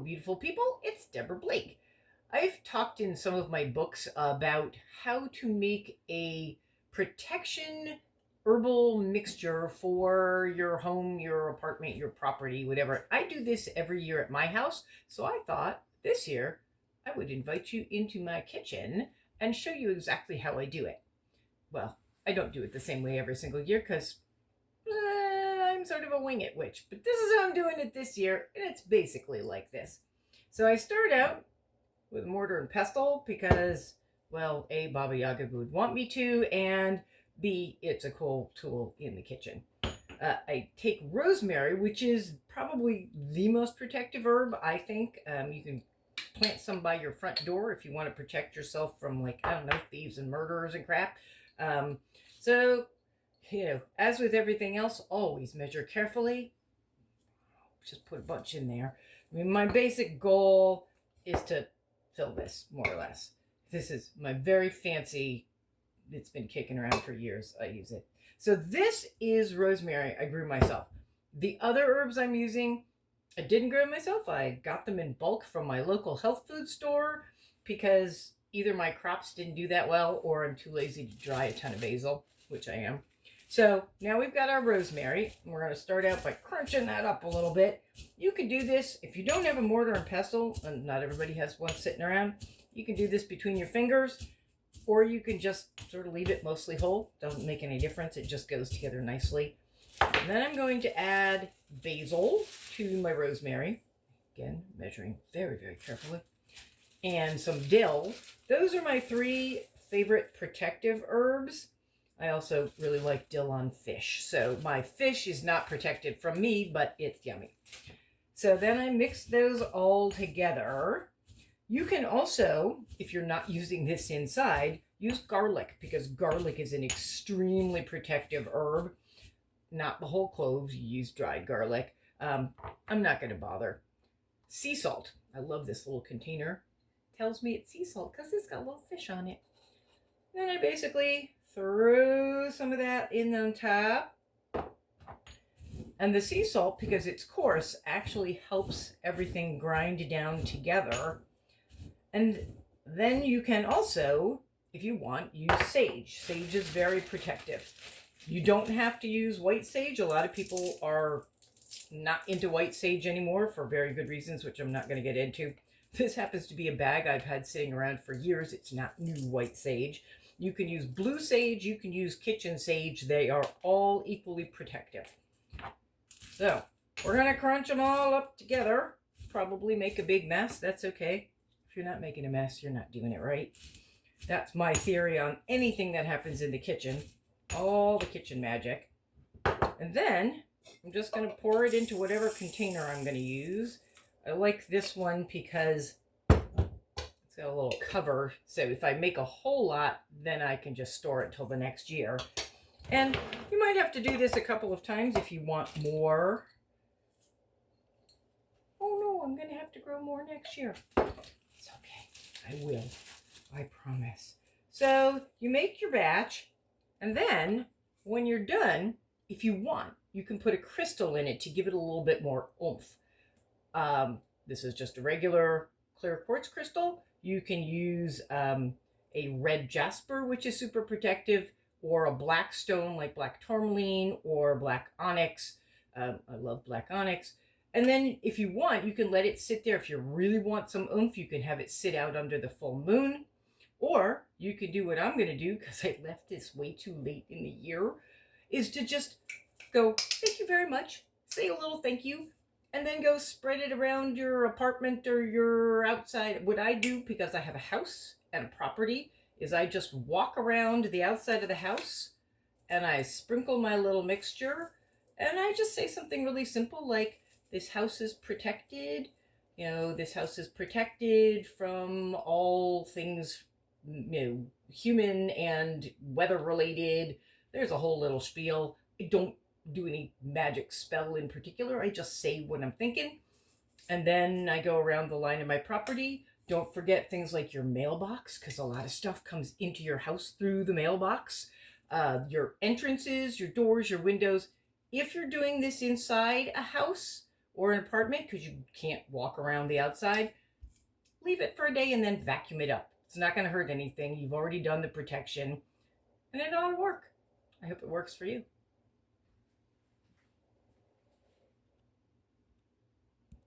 Beautiful people, it's Deborah Blake. I've talked in some of my books about how to make a protection herbal mixture for your home, your apartment, your property, whatever. I do this every year at my house, so I thought this year I would invite you into my kitchen and show you exactly how I do it. Well, I don't do it the same way every single year because I'm sort of a wing it witch, but this is how I'm doing it this year, and it's basically like this. So I start out with mortar and pestle because, well, A, Baba Yaga would want me to, and B, it's a cool tool in the kitchen. I take rosemary, which is probably the most protective herb, I think. You can plant some by your front door if you want to protect yourself from, like, I don't know, thieves and murderers and crap. So as with everything else, always measure carefully. Just put a bunch in there. I mean, my basic goal is to fill this, more or less. This is my very fancy, it's been kicking around for years. I use it. So this is rosemary I grew myself. The other herbs I'm using, I didn't grow myself. I got them in bulk from my local health food store because either my crops didn't do that well or I'm too lazy to dry a ton of basil, which I am. So now we've got our rosemary. We're going to start out by crunching that up a little bit. You can do this if you don't have a mortar and pestle, and not everybody has one sitting around. You can do this between your fingers, or you can just sort of leave it mostly whole. Doesn't make any difference. It just goes together nicely. And then I'm going to add basil to my rosemary. Again, measuring very, very carefully. And some dill. Those are my three favorite protective herbs. I also really like dill on fish. So my fish is not protected from me, but it's yummy. So then I mix those all together. You can also, if you're not using this inside, use garlic because garlic is an extremely protective herb. Not the whole cloves, you use dried garlic. I'm not going to bother. Sea salt. I love this little container. Tells me it's sea salt because it's got a little fish on it. Then I basically throw some of that in on top. And the sea salt, because it's coarse, actually helps everything grind down together. And then you can also, if you want, use sage. Sage is very protective. You don't have to use white sage. A lot of people are not into white sage anymore for very good reasons, which I'm not going to get into. This happens to be a bag I've had sitting around for years. It's not new white sage. You can use blue sage, you can use kitchen sage. They are all equally protective. So, we're going to crunch them all up together. Probably make a big mess. That's okay. If you're not making a mess, you're not doing it right. That's my theory on anything that happens in the kitchen. All the kitchen magic. And then, I'm just going to pour it into whatever container I'm going to use. I like this one because it's got a little cover, so if I make a whole lot, then I can just store it till the next year. And you might have to do this a couple of times if you want more. Oh no, I'm going to have to grow more next year. It's okay. I will. I promise. So you make your batch, and then when you're done, if you want, you can put a crystal in it to give it a little bit more oomph. This is just a regular clear quartz crystal. You can use a red jasper, which is super protective, or a black stone like black tourmaline or black onyx. I love black onyx. And then if you want, you can let it sit there. If you really want some oomph, you can have it sit out under the full moon. Or you could do what I'm going to do, because I left this way too late in the year, is to just go, thank you very much, say a little thank you, and then go spread it around your apartment or your outside. What I do, because I have a house and a property, is I just walk around the outside of the house and I sprinkle my little mixture and I just say something really simple like, this house is protected. This house is protected from all things, human and weather related. There's a whole little spiel. I don't do any magic spell in particular. I just say what I'm thinking. And then I go around the line of my property. Don't forget things like your mailbox, because a lot of stuff comes into your house through the mailbox. Your entrances, your doors, your windows. If you're doing this inside a house, or an apartment because you can't walk around the outside, leave it for a day and then vacuum it up. It's not going to hurt anything. You've already done the protection and it ought to work. I hope it works for you.